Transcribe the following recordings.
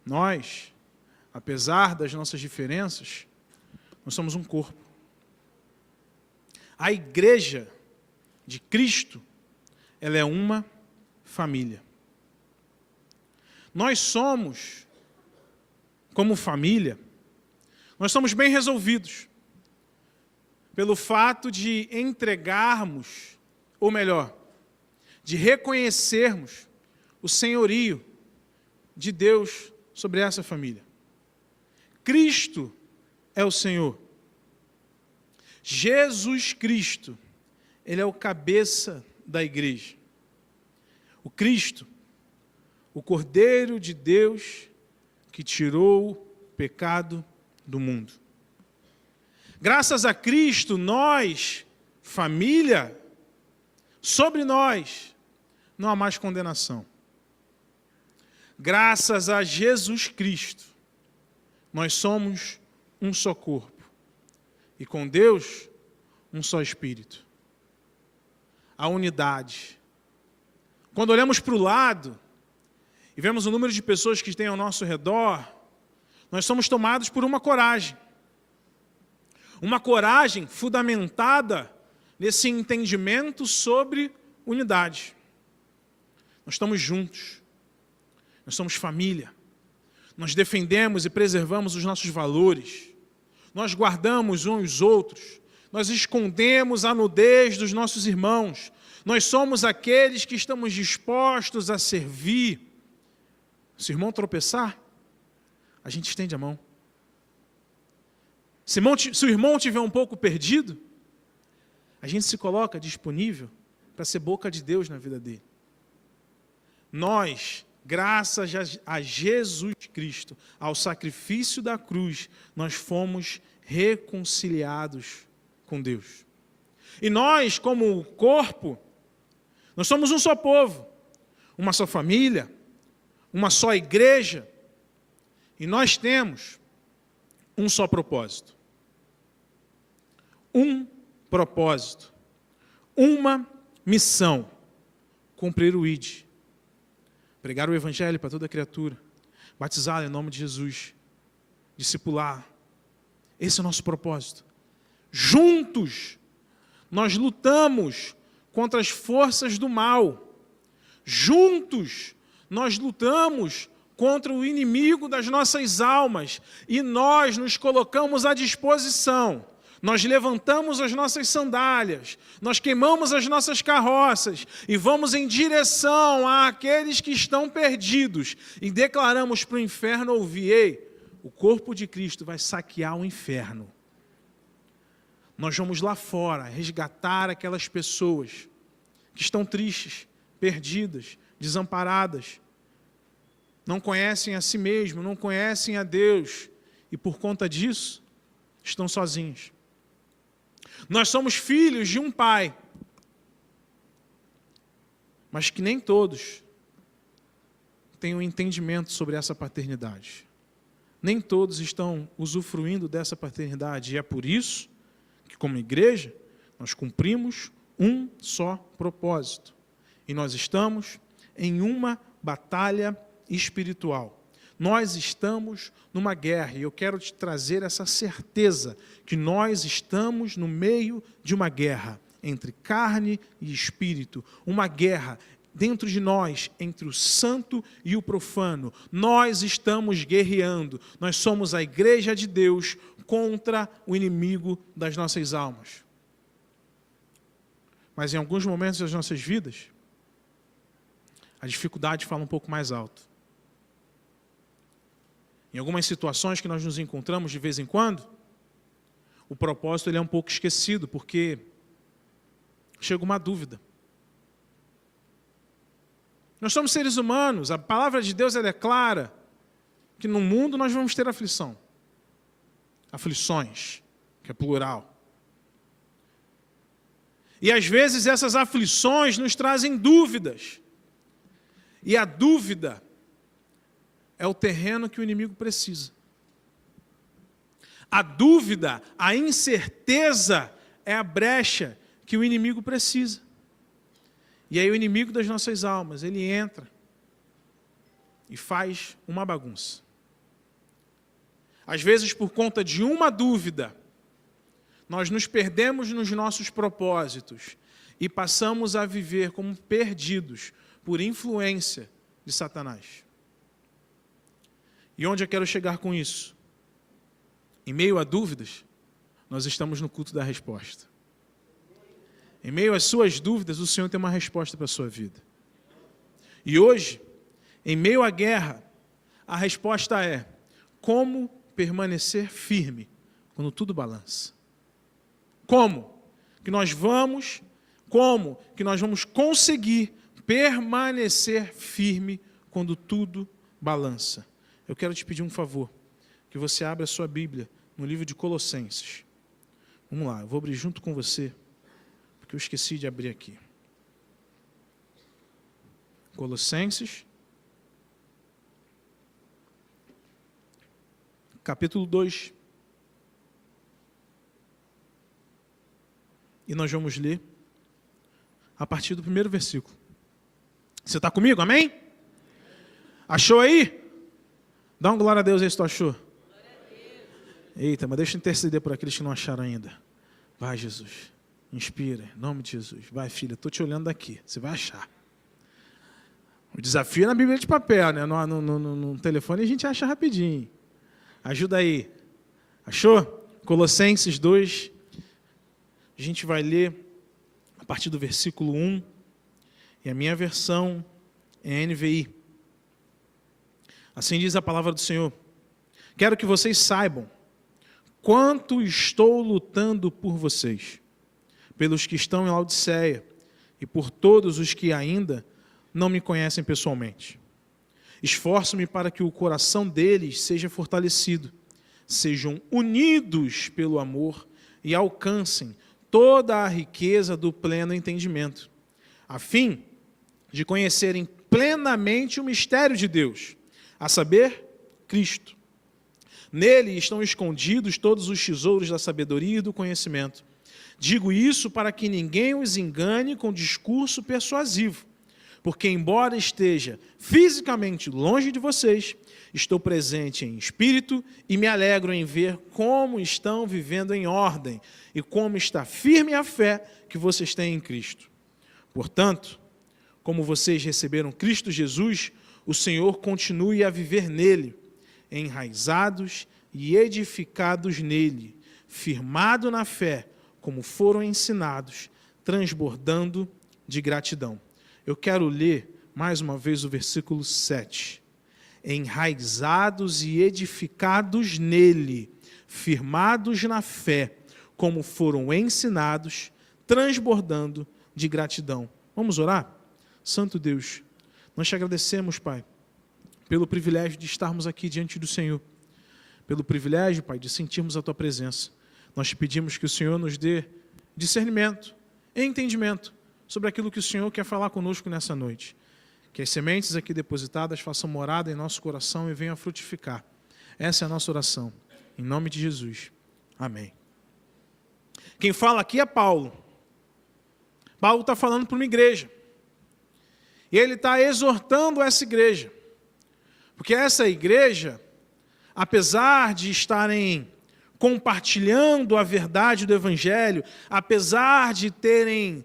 Nós, apesar das nossas diferenças, nós somos um corpo. A igreja de Cristo, ela é uma família. Nós somos, como família, nós somos bem resolvidos pelo fato de entregarmos, ou melhor, de reconhecermos o senhorio de Deus sobre essa família. Cristo é o Senhor. Jesus Cristo, Ele é o cabeça da igreja. O Cristo, o Cordeiro de Deus que tirou o pecado do mundo. Graças a Cristo, nós, família, sobre nós, não há mais condenação. Graças a Jesus Cristo, nós somos um só corpo. E com Deus, um só Espírito. A unidade. Quando olhamos para o lado e vemos o número de pessoas que tem ao nosso redor, nós somos tomados por uma coragem. Uma coragem fundamentada nesse entendimento sobre unidade. Nós estamos juntos. Nós somos família. Nós defendemos e preservamos os nossos valores. Nós guardamos uns os outros. Nós escondemos a nudez dos nossos irmãos. Nós somos aqueles que estamos dispostos a servir. Se o irmão tropeçar, a gente estende a mão. Se o irmão estiver um pouco perdido, a gente se coloca disponível para ser boca de Deus na vida dele. Nós, graças a Jesus Cristo, ao sacrifício da cruz, nós fomos reconciliados com Deus. E nós, como corpo, nós somos um só povo, uma só família, uma só igreja, e nós temos um só propósito. Um propósito, uma missão, cumprir o ID, pregar o evangelho para toda criatura, batizá-la em nome de Jesus, discipular. Esse é o nosso propósito. Juntos, nós lutamos contra as forças do mal. Juntos, nós lutamos contra o inimigo das nossas almas. E nós nos colocamos à disposição. Nós levantamos as nossas sandálias, nós queimamos as nossas carroças e vamos em direção àqueles que estão perdidos e declaramos para o inferno ouvir: ei, o corpo de Cristo vai saquear o inferno. Nós vamos lá fora resgatar aquelas pessoas que estão tristes, perdidas, desamparadas, não conhecem a si mesmo, não conhecem a Deus e por conta disso estão sozinhos. Nós somos filhos de um pai, mas que nem todos têm um entendimento sobre essa paternidade. Nem todos estão usufruindo dessa paternidade, e é por isso que, como igreja, nós cumprimos um só propósito. E nós estamos em uma batalha espiritual. Nós estamos numa guerra, e eu quero te trazer essa certeza que nós estamos no meio de uma guerra entre carne e espírito, uma guerra dentro de nós, entre o santo e o profano. Nós estamos guerreando, nós somos a igreja de Deus contra o inimigo das nossas almas. Mas em alguns momentos das nossas vidas, a dificuldade fala um pouco mais alto. Em algumas situações que nós nos encontramos de vez em quando, o propósito ele é um pouco esquecido, porque chega uma dúvida. Nós somos seres humanos, a palavra de Deus ela é clara, que no mundo nós vamos ter aflição. Aflições, que é plural. E às vezes essas aflições nos trazem dúvidas. E a dúvida é o terreno que o inimigo precisa. A dúvida, a incerteza é a brecha que o inimigo precisa. E aí o inimigo das nossas almas, ele entra e faz uma bagunça. Às vezes, por conta de uma dúvida, nós nos perdemos nos nossos propósitos e passamos a viver como perdidos por influência de Satanás. E onde eu quero chegar com isso? Em meio a dúvidas, nós estamos no culto da resposta. Em meio às suas dúvidas, o Senhor tem uma resposta para a sua vida. E hoje, em meio à guerra, a resposta é: como permanecer firme quando tudo balança? Como que nós vamos conseguir permanecer firme quando tudo balança? Eu quero te pedir um favor, que você abra a sua Bíblia no livro de Colossenses. Vamos lá, eu vou abrir junto com você, porque eu esqueci de abrir aqui. Colossenses, capítulo 2. E nós vamos ler a partir do primeiro versículo. Você está comigo, amém? Achou aí? Dá uma glória a Deus aí se tu achou. Eita, mas deixa eu interceder por aqueles que não acharam ainda. Vai, Jesus. Inspira, em nome de Jesus. Vai, filha, estou te olhando daqui. Você vai achar. O desafio é na Bíblia de papel, né? No telefone a gente acha rapidinho. Ajuda aí. Achou? Colossenses 2. A gente vai ler a partir do versículo 1. E a minha versão é NVI. Assim diz a palavra do Senhor. Quero que vocês saibam quanto estou lutando por vocês, pelos que estão em Laodiceia e por todos os que ainda não me conhecem pessoalmente. Esforço-me para que o coração deles seja fortalecido, sejam unidos pelo amor e alcancem toda a riqueza do pleno entendimento, a fim de conhecerem plenamente o mistério de Deus, a saber, Cristo. Nele estão escondidos todos os tesouros da sabedoria e do conhecimento. Digo isso para que ninguém os engane com discurso persuasivo, porque embora esteja fisicamente longe de vocês, estou presente em espírito e me alegro em ver como estão vivendo em ordem e como está firme a fé que vocês têm em Cristo. Portanto, como vocês receberam Cristo Jesus, o Senhor continue a viver nele, enraizados e edificados nele, firmado na fé, como foram ensinados, transbordando de gratidão. Eu quero ler mais uma vez o versículo 7. Enraizados e edificados nele, firmados na fé, como foram ensinados, transbordando de gratidão. Vamos orar? Santo Deus, nós te agradecemos, Pai, pelo privilégio de estarmos aqui diante do Senhor, pelo privilégio, Pai, de sentirmos a Tua presença. Nós te pedimos que o Senhor nos dê discernimento e entendimento sobre aquilo que o Senhor quer falar conosco nessa noite. Que as sementes aqui depositadas façam morada em nosso coração e venham a frutificar. Essa é a nossa oração. Em nome de Jesus. Amém. Quem fala aqui é Paulo. Paulo está falando para uma igreja. E ele está exortando essa igreja. Porque essa igreja, apesar de estarem compartilhando a verdade do Evangelho, apesar de terem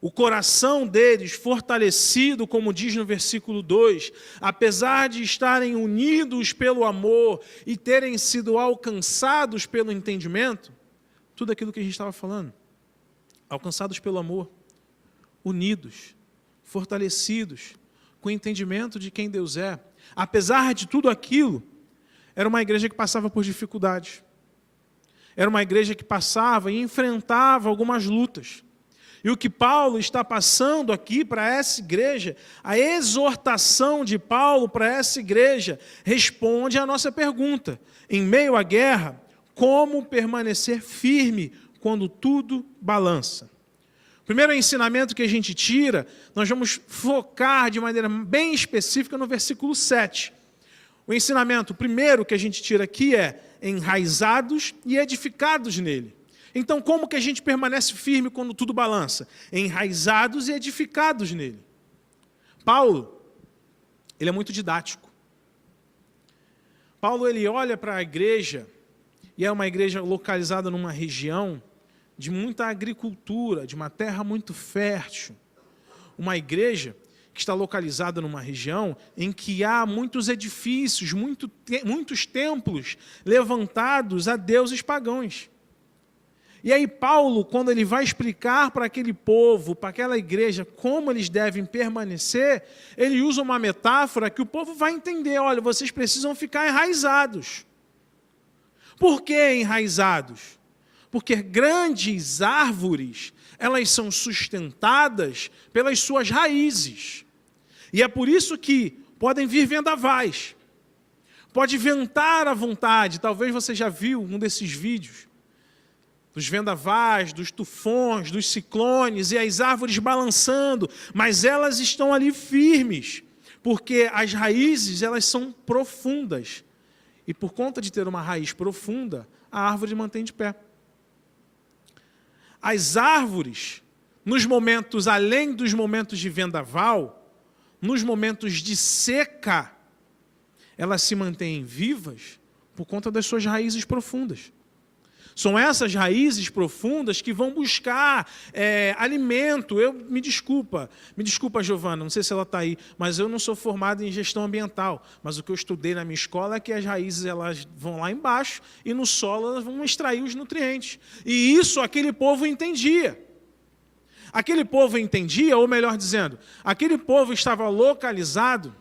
o coração deles fortalecido, como diz no versículo 2, apesar de estarem unidos pelo amor e terem sido alcançados pelo entendimento, tudo aquilo que a gente estava falando, alcançados pelo amor, unidos, fortalecidos, com o entendimento de quem Deus é, apesar de tudo aquilo, era uma igreja que passava por dificuldades, era uma igreja que passava e enfrentava algumas lutas. E o que Paulo está passando aqui para essa igreja, a exortação de Paulo para essa igreja, responde à nossa pergunta. Em meio à guerra, como permanecer firme quando tudo balança? O primeiro ensinamento que a gente tira, nós vamos focar de maneira bem específica no versículo 7. O ensinamento primeiro que a gente tira aqui é enraizados e edificados nele. Então, como que a gente permanece firme quando tudo balança? Enraizados e edificados nele. Paulo, ele é muito didático. Paulo ele olha para a igreja, e é uma igreja localizada numa região de muita agricultura, de uma terra muito fértil. Uma igreja que está localizada numa região em que há muitos edifícios, muitos templos levantados a deuses pagãos. E aí Paulo, quando ele vai explicar para aquele povo, para aquela igreja, como eles devem permanecer, ele usa uma metáfora que o povo vai entender. Olha, vocês precisam ficar enraizados. Por que enraizados? Porque grandes árvores, elas são sustentadas pelas suas raízes. E é por isso que podem vir vendavais. Pode ventar à vontade. Talvez você já viu um desses vídeos. Dos vendavais, dos tufões, dos ciclones e as árvores balançando. Mas elas estão ali firmes. Porque as raízes, elas são profundas. E por conta de ter uma raiz profunda, a árvore mantém de pé. As árvores, nos momentos, além dos momentos de vendaval, nos momentos de seca, elas se mantêm vivas por conta das suas raízes profundas. São essas raízes profundas que vão buscar alimento. Me desculpa, Giovana, não sei se ela está aí, mas eu não sou formado em gestão ambiental. Mas o que eu estudei na minha escola é que as raízes elas vão lá embaixo e no solo elas vão extrair os nutrientes. E isso aquele povo entendia. Aquele povo entendia, ou melhor dizendo, aquele povo estava localizado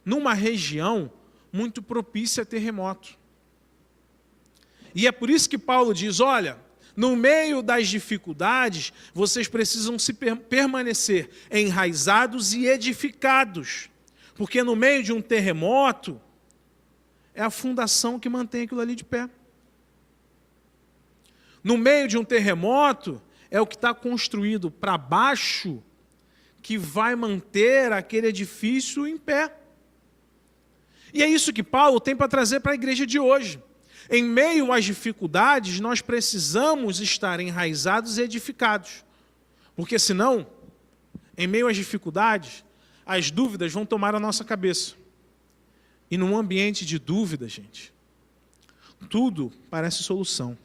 numa região muito propícia a terremoto. E é por isso que Paulo diz, olha, no meio das dificuldades, vocês precisam permanecer enraizados e edificados. Porque no meio de um terremoto, é a fundação que mantém aquilo ali de pé. No meio de um terremoto, é o que está construído para baixo, que vai manter aquele edifício em pé. E é isso que Paulo tem para trazer para a igreja de hoje. Em meio às dificuldades, nós precisamos estar enraizados e edificados. Porque senão, em meio às dificuldades, as dúvidas vão tomar a nossa cabeça. E num ambiente de dúvida, gente, tudo parece solução.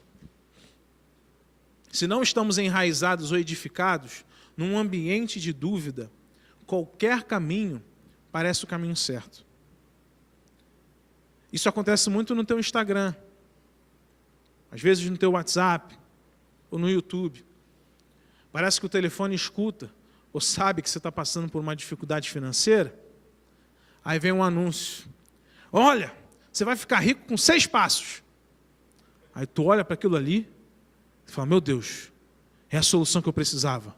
Se não estamos enraizados ou edificados, num ambiente de dúvida, qualquer caminho parece o caminho certo. Isso acontece muito no teu Instagram. Às vezes no teu WhatsApp, ou no YouTube. Parece que o telefone escuta, ou sabe que você está passando por uma dificuldade financeira. Aí vem um anúncio. Olha, você vai ficar rico com 6 passos. Aí tu olha para aquilo ali, e fala, meu Deus, é a solução que eu precisava.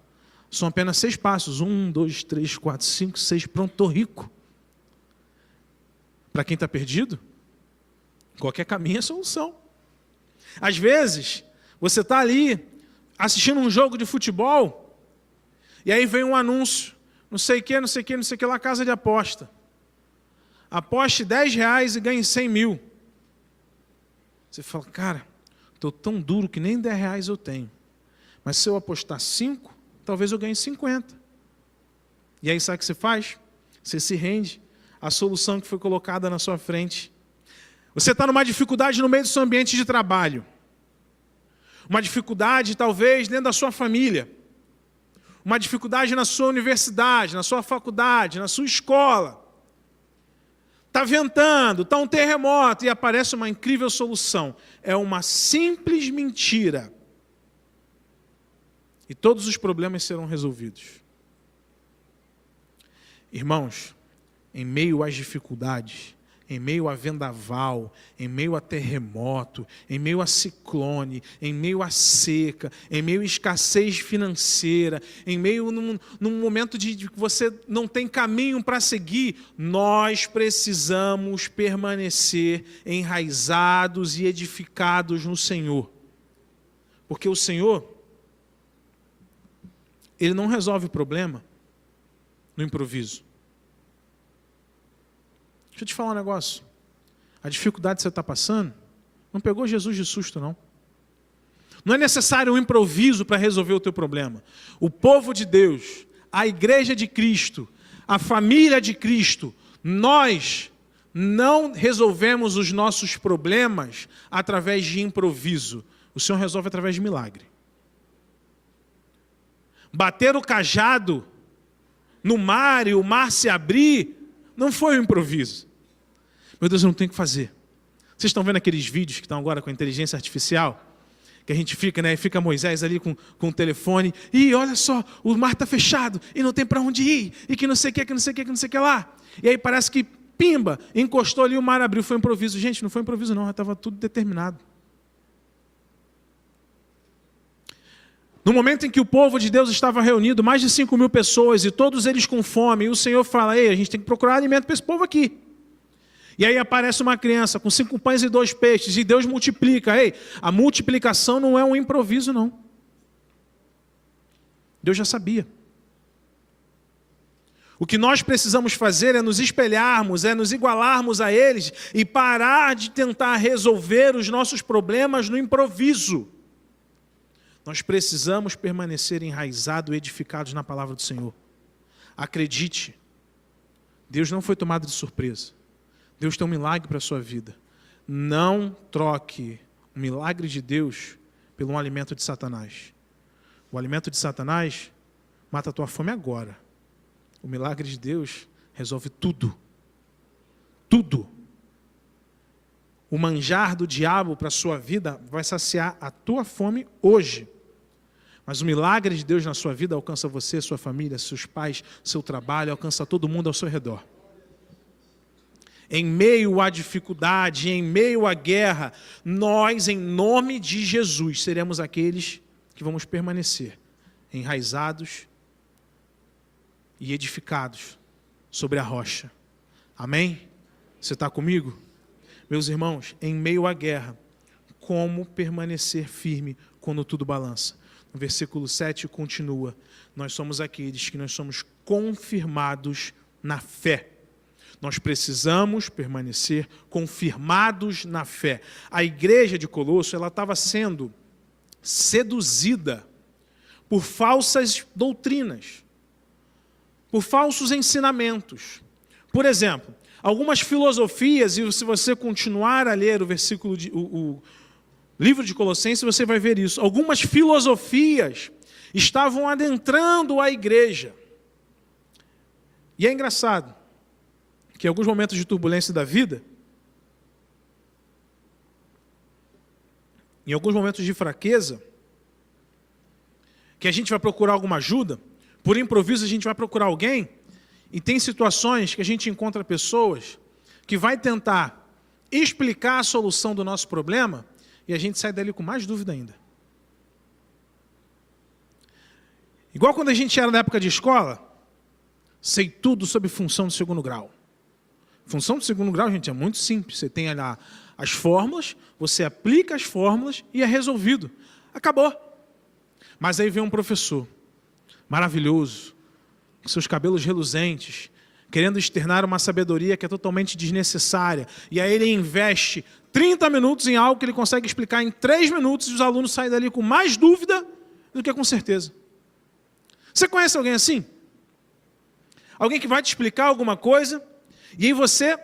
São apenas 6 passos. 1, 2, 3, 4, 5, 6, pronto, estou rico. Para quem está perdido, qualquer caminho é solução. Às vezes, você está ali assistindo um jogo de futebol e aí vem um anúncio, não sei o que lá, casa de aposta. Aposte R$10 e ganhe 100 mil. Você fala, cara, estou tão duro que nem R$10 eu tenho. Mas se eu apostar 5, talvez eu ganhe 50. E aí sabe o que você faz? Você se rende à solução que foi colocada na sua frente. Você está numa dificuldade no meio do seu ambiente de trabalho. Uma dificuldade, talvez, dentro da sua família. Uma dificuldade na sua universidade, na sua faculdade, na sua escola. Está ventando, está um terremoto e aparece uma incrível solução. É uma simples mentira. E todos os problemas serão resolvidos. Irmãos, em meio às dificuldades, em meio a vendaval, em meio a terremoto, em meio a ciclone, em meio a seca, em meio a escassez financeira, em meio num momento de que você não tem caminho para seguir, nós precisamos permanecer enraizados e edificados no Senhor. Porque o Senhor, Ele não resolve o problema no improviso. Deixa eu te falar um negócio. A dificuldade que você está passando não pegou Jesus de susto, não. Não é necessário um improviso para resolver o teu problema. O povo de Deus, a igreja de Cristo, a família de Cristo, nós não resolvemos os nossos problemas através de improviso. O Senhor resolve através de milagre. Bater o cajado no mar e o mar se abrir, não foi um improviso. Meu Deus, eu não tenho o que fazer. Vocês estão vendo aqueles vídeos que estão agora com a inteligência artificial? Que a gente fica, né? Fica Moisés ali com o telefone. E olha só, o mar está fechado e não tem para onde ir. E que não sei o que, que não sei o que, que não sei o que lá. E aí parece que, pimba, encostou ali, o mar abriu, foi improviso. Gente, não foi improviso não, já estava tudo determinado. No momento em que o povo de Deus estava reunido, mais de 5.000 pessoas, e todos eles com fome, e o Senhor fala, ei, a gente tem que procurar alimento para esse povo aqui. E aí aparece uma criança com 5 pães e 2 peixes, e Deus multiplica. Ei, a multiplicação não é um improviso, não. Deus já sabia. O que nós precisamos fazer é nos espelharmos, é nos igualarmos a eles, e parar de tentar resolver os nossos problemas no improviso. Nós precisamos permanecer enraizados e edificados na palavra do Senhor. Acredite, Deus não foi tomado de surpresa. Deus tem um milagre para a sua vida. Não troque o milagre de Deus pelo um alimento de Satanás. O alimento de Satanás mata a tua fome agora. O milagre de Deus resolve tudo. Tudo. O manjar do diabo para a sua vida vai saciar a tua fome hoje. Mas o milagre de Deus na sua vida alcança você, sua família, seus pais, seu trabalho, alcança todo mundo ao seu redor. Em meio à dificuldade, em meio à guerra, nós, em nome de Jesus, seremos aqueles que vamos permanecer enraizados e edificados sobre a rocha. Amém? Você está comigo? Meus irmãos, em meio à guerra, como permanecer firme quando tudo balança? No versículo 7 continua, nós somos aqueles que nós somos confirmados na fé. Nós precisamos permanecer confirmados na fé. A igreja de Colosso, ela estava sendo seduzida por falsas doutrinas, por falsos ensinamentos. Por exemplo, algumas filosofias, e se você continuar a ler o livro de Colossenses, você vai ver isso. Algumas filosofias estavam adentrando a igreja. E é engraçado que em alguns momentos de turbulência da vida, em alguns momentos de fraqueza, que a gente vai procurar alguma ajuda, por improviso a gente vai procurar alguém, e tem situações que a gente encontra pessoas que vai tentar explicar a solução do nosso problema, e a gente sai dali com mais dúvida ainda. Igual quando a gente era na época de escola, sei tudo sobre função do segundo grau. Função do segundo grau, gente, é muito simples. Você tem lá as fórmulas, você aplica as fórmulas e é resolvido. Acabou. Mas aí vem um professor maravilhoso, com seus cabelos reluzentes, querendo externar uma sabedoria que é totalmente desnecessária. E aí ele investe 30 minutos em algo que ele consegue explicar em 3 minutos e os alunos saem dali com mais dúvida do que com certeza. Você conhece alguém assim? Alguém que vai te explicar alguma coisa e aí você,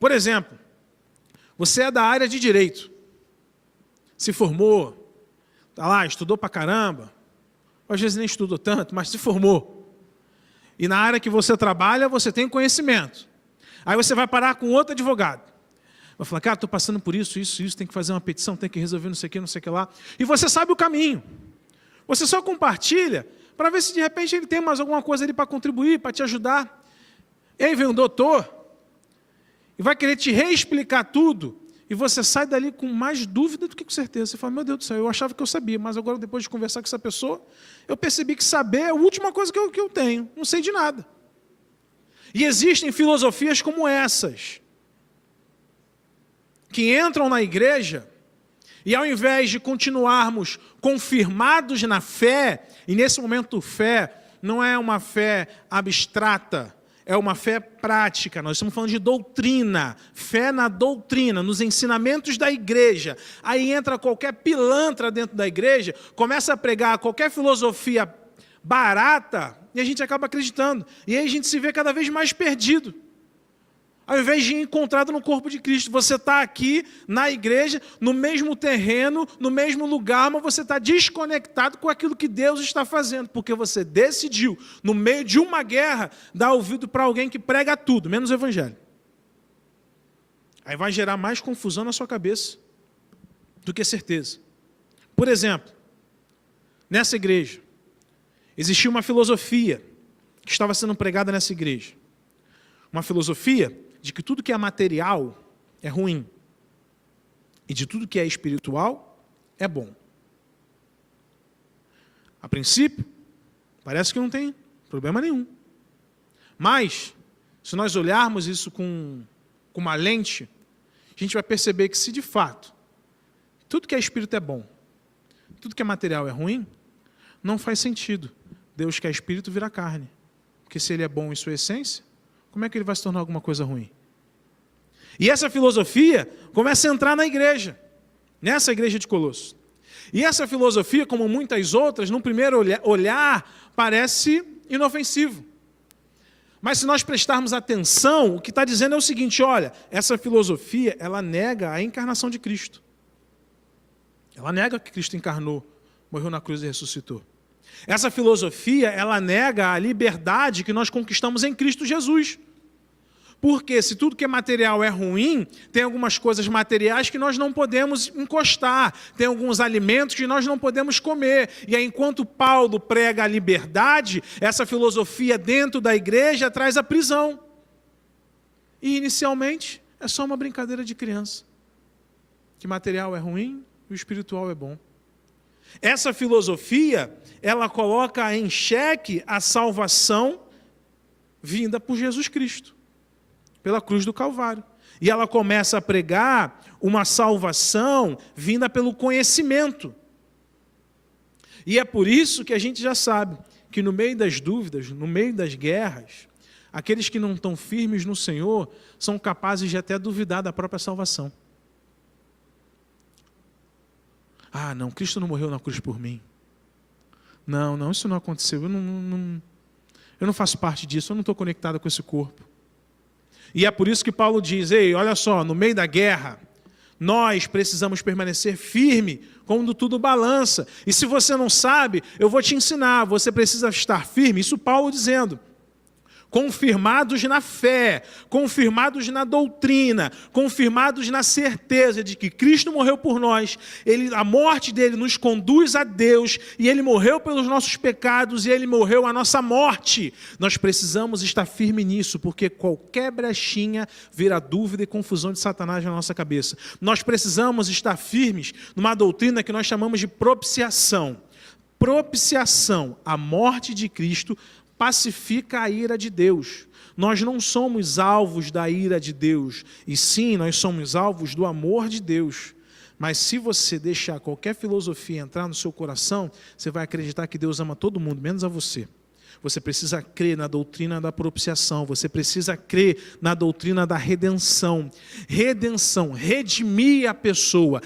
por exemplo, você é da área de direito, se formou, está lá, estudou pra caramba, às vezes nem estudou tanto, mas se formou. E na área que você trabalha, você tem conhecimento. Aí você vai parar com outro advogado. Vai falar, cara, estou passando por isso, tem que fazer uma petição, tem que resolver não sei o que lá. E você sabe o caminho. Você só compartilha para ver se de repente ele tem mais alguma coisa ali para contribuir, para te ajudar. E aí vem um doutor e vai querer te reexplicar tudo, e você sai dali com mais dúvida do que com certeza. Você fala, meu Deus do céu, eu achava que eu sabia, mas agora depois de conversar com essa pessoa, eu percebi que saber é a última coisa que eu tenho, não sei de nada. E existem filosofias como essas, que entram na igreja, e ao invés de continuarmos confirmados na fé, e nesse momento fé não é uma fé abstrata, é uma fé prática. Nós estamos falando de doutrina, fé na doutrina, nos ensinamentos da igreja. Aí entra qualquer pilantra dentro da igreja, começa a pregar qualquer filosofia barata, e a gente acaba acreditando. E aí a gente se vê cada vez mais perdido. ao invés de ir encontrado no corpo de Cristo. Você está aqui na igreja, no mesmo terreno, no mesmo lugar, mas você está desconectado com aquilo que Deus está fazendo, porque você decidiu, no meio de uma guerra, dar ouvido para alguém que prega tudo, menos o evangelho. Aí vai gerar mais confusão na sua cabeça do que certeza. Por exemplo, nessa igreja, existia uma filosofia que estava sendo pregada nessa igreja. Uma filosofia de que tudo que é material é ruim e de tudo que é espiritual é bom. A princípio, parece que não tem problema nenhum. Mas, se nós olharmos isso com uma lente, a gente vai perceber que se de fato tudo que é espírito é bom, tudo que é material é ruim, não faz sentido Deus que é espírito virar carne. Porque se ele é bom em sua essência, como é que ele vai se tornar alguma coisa ruim? E essa filosofia começa a entrar na igreja, nessa igreja de Colossos. E essa filosofia, como muitas outras, no primeiro olhar, parece inofensivo. Mas se nós prestarmos atenção, o que está dizendo é o seguinte, olha, essa filosofia, ela nega a encarnação de Cristo. Ela nega que Cristo encarnou, morreu na cruz e ressuscitou. Essa filosofia, ela nega a liberdade que nós conquistamos em Cristo Jesus. Porque se tudo que é material é ruim, tem algumas coisas materiais que nós não podemos encostar, tem alguns alimentos que nós não podemos comer. E aí, enquanto Paulo prega a liberdade, essa filosofia dentro da igreja traz a prisão. E inicialmente é só uma brincadeira de criança. Que material é ruim e o espiritual é bom. Essa filosofia, ela coloca em xeque a salvação vinda por Jesus Cristo, pela cruz do Calvário. E ela começa a pregar uma salvação vinda pelo conhecimento. E é por isso que a gente já sabe que no meio das dúvidas, no meio das guerras, aqueles que não estão firmes no Senhor são capazes de até duvidar da própria salvação. Ah, não, Cristo não morreu na cruz por mim. Não, isso não aconteceu. Eu não faço parte disso, eu não estou conectado com esse corpo. E é por isso que Paulo diz, ei, olha só, no meio da guerra, nós precisamos permanecer firme quando tudo balança. E se você não sabe, eu vou te ensinar, você precisa estar firme. Isso Paulo dizendo. Confirmados na fé, confirmados na doutrina, confirmados na certeza de que Cristo morreu por nós, a morte dele nos conduz a Deus, e ele morreu pelos nossos pecados, e ele morreu a nossa morte. Nós precisamos estar firmes nisso, porque qualquer brechinha vira dúvida e confusão de Satanás na nossa cabeça. Nós precisamos estar firmes numa doutrina que nós chamamos de propiciação. Propiciação, a morte de Cristo, pacifica a ira de Deus. Nós não somos alvos da ira de Deus, e sim, nós somos alvos do amor de Deus. Mas se você deixar qualquer filosofia entrar no seu coração, você vai acreditar que Deus ama todo mundo, menos a você. Você precisa crer na doutrina da propiciação, você precisa crer na doutrina da redenção. Redenção, redimir a pessoa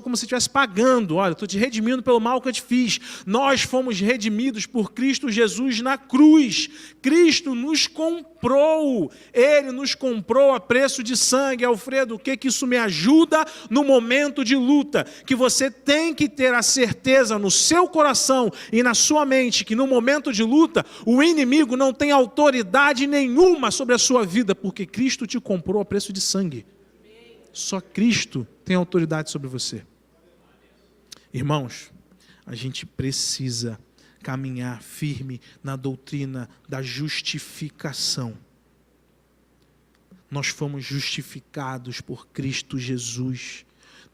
como se estivesse pagando. Olha, estou te redimindo pelo mal que eu te fiz. Nós fomos redimidos por Cristo Jesus na cruz. Cristo nos comprou, Ele nos comprou a preço de sangue. Alfredo, o que isso me ajuda no momento de luta? Que você tem que ter a certeza no seu coração e na sua mente que no momento de luta, o inimigo não tem autoridade nenhuma sobre a sua vida, porque Cristo te comprou a preço de sangue. Só Cristo tem autoridade sobre você. Irmãos, a gente precisa caminhar firme na doutrina da justificação. Nós fomos justificados por Cristo Jesus.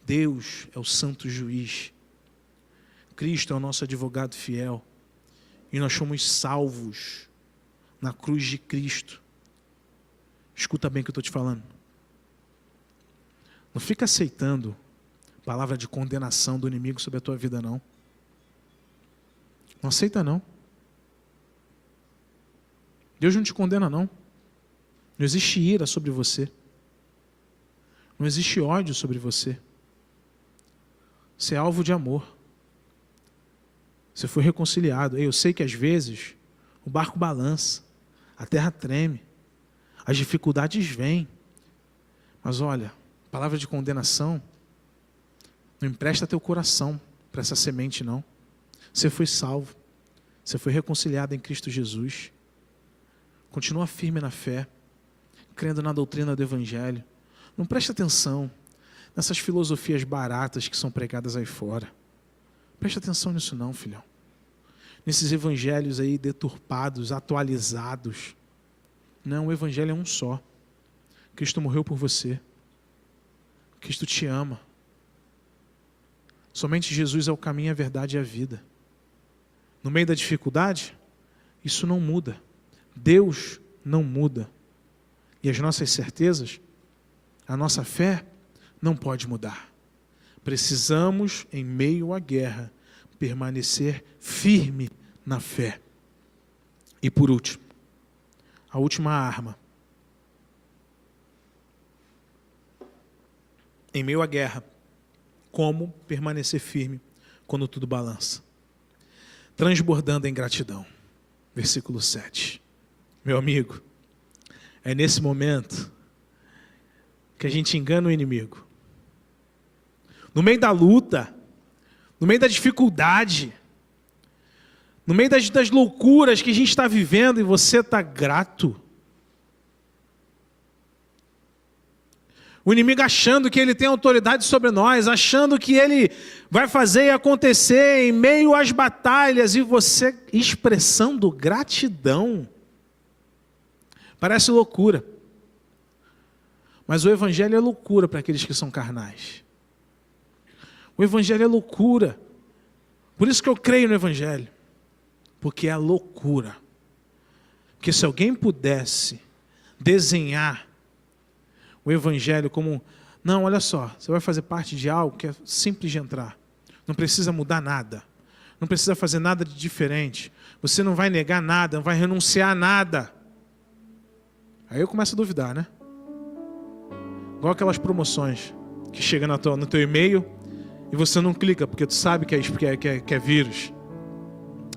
Deus é o santo juiz. Cristo é o nosso advogado fiel. E nós fomos salvos na cruz de Cristo. Escuta bem o que eu estou te falando. Não fica aceitando palavra de condenação do inimigo sobre a tua vida, não. Não aceita, não. Deus não te condena, não. Não existe ira sobre você. Não existe ódio sobre você. Você é alvo de amor. Você foi reconciliado. Eu sei que às vezes o barco balança, a terra treme, As dificuldades vêm. Mas olha, palavra de condenação, não empresta teu coração para essa semente, não. Você foi salvo. Você foi reconciliado em Cristo Jesus. Continua firme na fé, crendo na doutrina do Evangelho. Não preste atenção nessas filosofias baratas que são pregadas aí fora. Preste atenção nisso não, filhão. Nesses evangelhos aí deturpados, atualizados. Não, o Evangelho é um só. Cristo morreu por você. Cristo te ama. Somente Jesus é o caminho, a verdade e a vida. No meio da dificuldade, isso não muda. Deus não muda. E as nossas certezas, a nossa fé, não pode mudar. Precisamos, em meio à guerra, permanecer firme na fé. E por último, a última arma. Em meio à guerra, como permanecer firme quando tudo balança? Transbordando em gratidão. Versículo 7. Meu amigo, é nesse momento que a gente engana o inimigo. No meio da luta, no meio da dificuldade, no meio das loucuras que a gente está vivendo e você está grato. O inimigo achando que ele tem autoridade sobre nós, achando que ele vai fazer e acontecer em meio às batalhas, e você expressando gratidão. Parece loucura. Mas o Evangelho é loucura para aqueles que são carnais. O Evangelho é loucura. Por isso que eu creio no Evangelho. Porque é loucura. Porque se alguém pudesse desenhar o Evangelho como... Não, olha só, você vai fazer parte de algo que é simples de entrar. Não precisa mudar nada. Não precisa fazer nada de diferente. Você não vai negar nada, não vai renunciar a nada. Aí eu começo a duvidar, né? Igual aquelas promoções que chegam no teu e-mail e você não clica porque tu sabe que é vírus.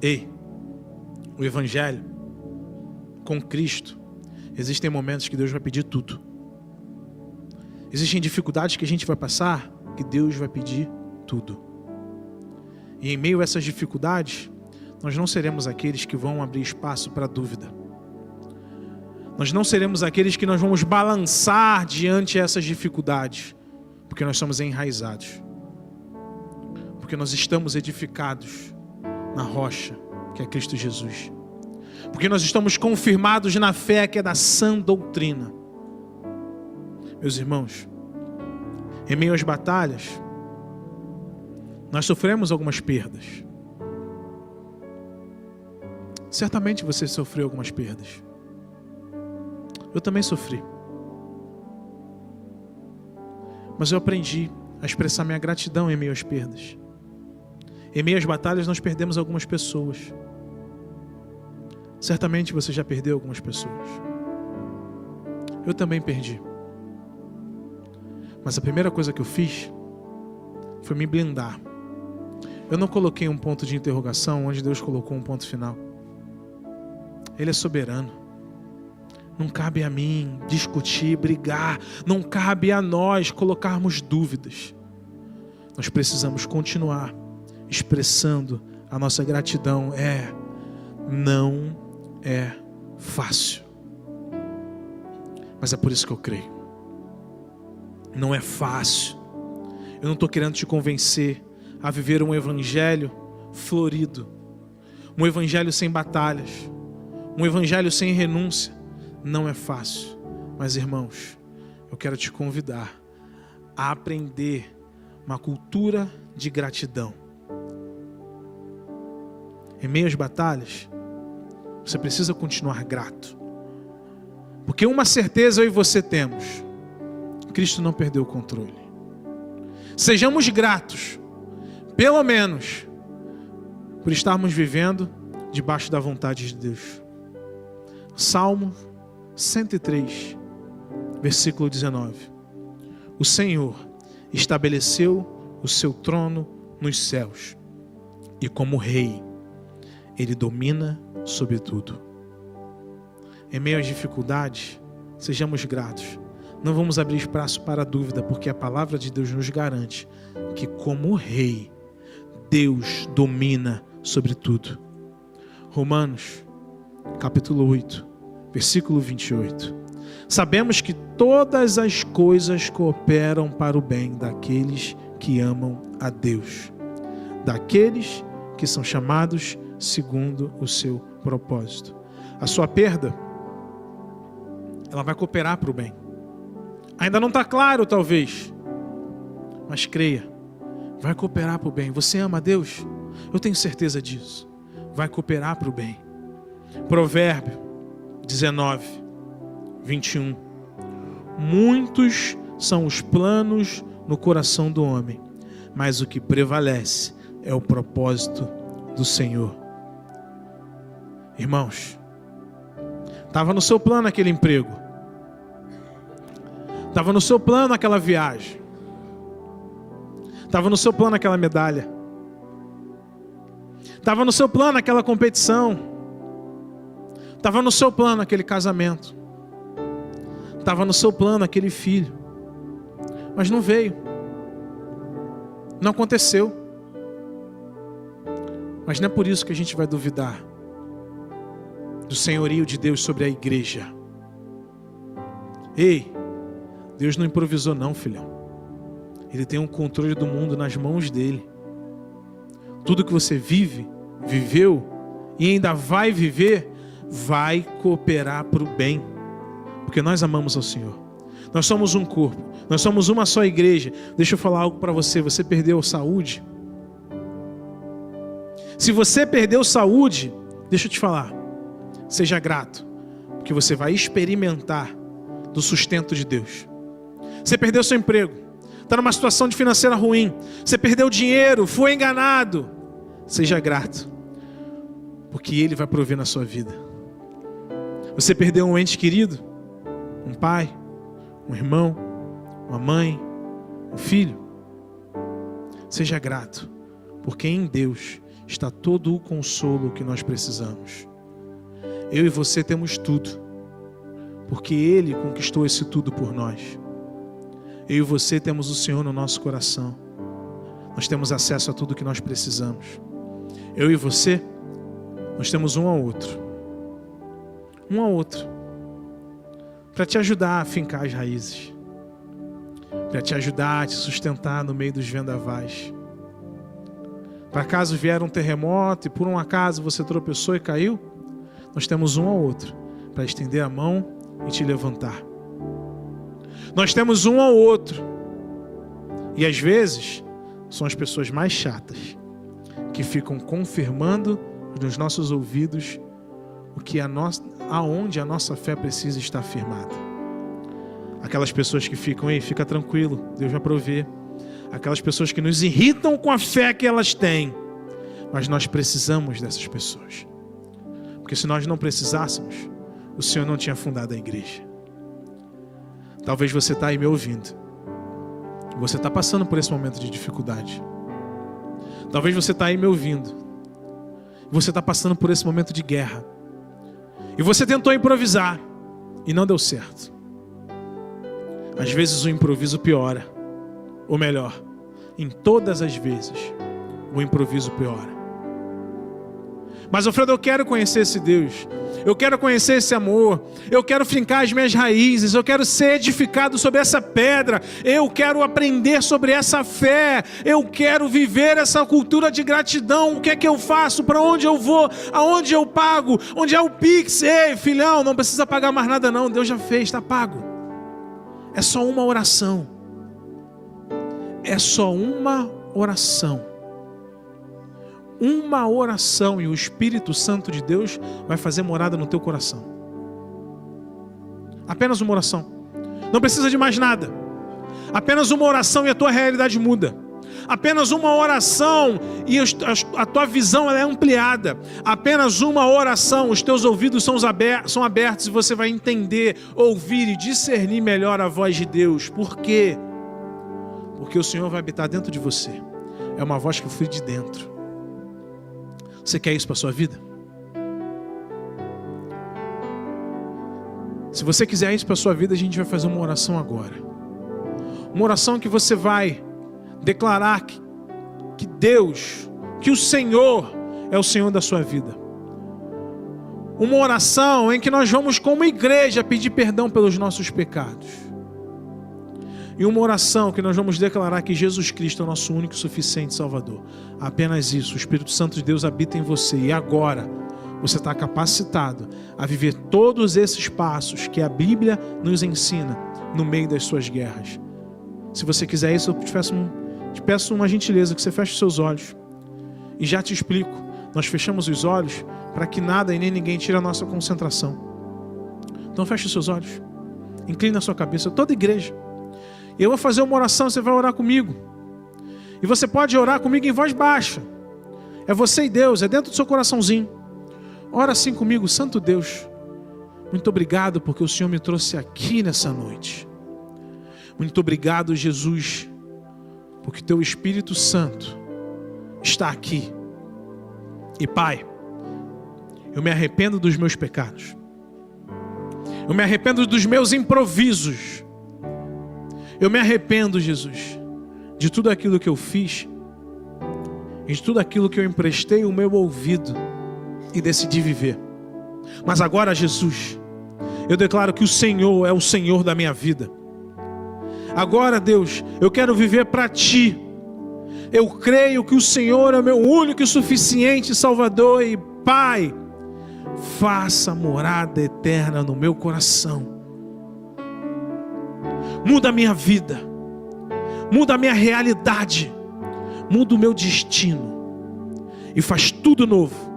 Ei, o Evangelho com Cristo, existem momentos que Deus vai pedir tudo. Existem dificuldades que a gente vai passar que Deus vai pedir tudo. E em meio a essas dificuldades, nós não seremos aqueles que vão abrir espaço para dúvida. Nós não seremos aqueles que nós vamos balançar diante dessas dificuldades, porque nós somos enraizados. Porque nós estamos edificados na rocha, que é Cristo Jesus. Porque nós estamos confirmados na fé, que é da sã doutrina. Meus irmãos, em meio às batalhas, nós sofremos algumas perdas. Certamente você sofreu algumas perdas. Eu também sofri. Mas eu aprendi a expressar minha gratidão em meio às perdas. Em meio às batalhas nós perdemos algumas pessoas. Certamente você já perdeu algumas pessoas. Eu também perdi. Mas a primeira coisa que eu fiz foi me blindar. Eu não coloquei um ponto de interrogação onde Deus colocou um ponto final. Ele é soberano. Não cabe a mim discutir, brigar. Não cabe a nós colocarmos dúvidas. Nós precisamos continuar expressando a nossa gratidão. Não é fácil. Mas é por isso que eu creio. Não é fácil. Eu não estou querendo te convencer a viver um evangelho florido. Um evangelho sem batalhas. Um evangelho sem renúncia. Não é fácil, mas irmãos, eu quero te convidar a aprender uma cultura de gratidão. Em meio às batalhas, você precisa continuar grato. Porque uma certeza eu e você temos: Cristo não perdeu o controle. Sejamos gratos, pelo menos, por estarmos vivendo debaixo da vontade de Deus. Salmo 103, versículo 19. O Senhor estabeleceu o seu trono nos céus, e como rei, Ele domina sobre tudo. Em meio às dificuldades, sejamos gratos. Não vamos abrir espaço para a dúvida, porque a palavra de Deus nos garante que, como rei, Deus domina sobre tudo. Romanos, capítulo 8, versículo 28. Sabemos que todas as coisas cooperam para o bem daqueles que amam a Deus, daqueles que são chamados segundo o seu propósito. A sua perda, ela vai cooperar para o bem. Ainda não está claro, talvez, mas creia, vai cooperar para o bem. Você ama a Deus? Eu tenho certeza disso. Vai cooperar para o bem. Provérbio 19, 21. Muitos são os planos no coração do homem, mas o que prevalece é o propósito do Senhor. Irmãos, estava no seu plano aquele emprego, estava no seu plano aquela viagem, estava no seu plano aquela medalha, estava no seu plano aquela competição, estava no seu plano aquele casamento, estava no seu plano aquele filho, mas não veio, não aconteceu. Mas não é por isso que a gente vai duvidar do senhorio de Deus sobre a igreja. Ei, Deus não improvisou não, filhão. Ele tem um controle do mundo nas mãos dele. Tudo que você vive, viveu e ainda vai viver, vai cooperar para o bem. Porque nós amamos ao Senhor. Nós somos um corpo, nós somos uma só igreja. Deixa eu falar algo para você. Você perdeu a saúde? Se você perdeu saúde, deixa eu te falar, seja grato, porque você vai experimentar do sustento de Deus. Você perdeu seu emprego, está numa situação de financeira ruim, você perdeu dinheiro, foi enganado, seja grato, porque Ele vai prover na sua vida. Você perdeu um ente querido, um pai, um irmão, uma mãe, um filho, seja grato, porque em Deus está todo o consolo que nós precisamos. Eu e você temos tudo, porque Ele conquistou esse tudo por nós. Eu e você temos o Senhor no nosso coração. Nós temos acesso a tudo que nós precisamos. Eu e você, nós temos um ao outro. Um ao outro. Para te ajudar a fincar as raízes. Para te ajudar a te sustentar no meio dos vendavais. Para caso vier um terremoto e por um acaso você tropeçou e caiu, nós temos um ao outro para estender a mão e te levantar. Nós temos um ao outro. E às vezes são as pessoas mais chatas que ficam confirmando nos nossos ouvidos o que aonde a nossa fé precisa estar firmada. Aquelas pessoas que ficam, ei, fica tranquilo, Deus vai prover. Aquelas pessoas que nos irritam com a fé que elas têm. Mas nós precisamos dessas pessoas. Porque se nós não precisássemos, o Senhor não tinha fundado a igreja. Talvez você está aí me ouvindo. Você está passando por esse momento de dificuldade. Talvez você está aí me ouvindo. Você está passando por esse momento de guerra. E você tentou improvisar e não deu certo. Às vezes o improviso piora. Ou melhor, em todas as vezes, o improviso piora. Mas, Alfredo, eu quero conhecer esse Deus. Eu quero conhecer esse amor. Eu quero fincar as minhas raízes. Eu quero ser edificado sobre essa pedra. Eu quero aprender sobre essa fé. Eu quero viver essa cultura de gratidão. O que é que eu faço? Para onde eu vou? Aonde eu pago? Onde é o Pix? Ei, filhão, não precisa pagar mais nada não. Deus já fez, está pago. É só uma oração. É só uma oração. Uma oração e o Espírito Santo de Deus vai fazer morada no teu coração. Apenas uma oração. Não precisa de mais nada. Apenas uma oração e a tua realidade muda. Apenas uma oração e a tua visão ela é ampliada. Apenas uma oração, os teus ouvidos são abertos e você vai entender, ouvir e discernir melhor a voz de Deus. Por quê? Porque o Senhor vai habitar dentro de você. É uma voz que flui de dentro. Você quer isso para a sua vida? Se você quiser isso para a sua vida, a gente vai fazer uma oração agora. Uma oração que você vai declarar que Deus, que o Senhor é o Senhor da sua vida. Uma oração em que nós vamos como igreja pedir perdão pelos nossos pecados. E uma oração que nós vamos declarar que Jesus Cristo é o nosso único e suficiente Salvador. Apenas isso, o Espírito Santo de Deus habita em você. E agora você está capacitado a viver todos esses passos que a Bíblia nos ensina no meio das suas guerras. Se você quiser isso, eu te peço uma gentileza, que você feche os seus olhos. E já te explico. Nós fechamos os olhos para que nada e nem ninguém tire a nossa concentração. Então feche os seus olhos. Incline a sua cabeça. Toda igreja. E eu vou fazer uma oração, você vai orar comigo. E você pode orar comigo em voz baixa. É você e Deus, é dentro do seu coraçãozinho. Ora assim comigo. Santo Deus, muito obrigado porque o Senhor me trouxe aqui nessa noite. Muito obrigado, Jesus, porque teu Espírito Santo está aqui. E Pai, eu me arrependo dos meus pecados. Eu me arrependo dos meus improvisos. Eu me arrependo, Jesus, de tudo aquilo que eu fiz e de tudo aquilo que eu emprestei o meu ouvido e decidi viver. Mas agora, Jesus, eu declaro que o Senhor é o Senhor da minha vida. Agora, Deus, eu quero viver para Ti. Eu creio que o Senhor é o meu único e suficiente Salvador. E Pai, faça morada eterna no meu coração. Muda a minha vida, muda a minha realidade, muda o meu destino e faz tudo novo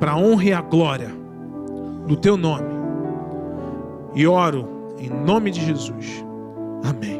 para a honra e a glória do Teu nome. E oro em nome de Jesus. Amém.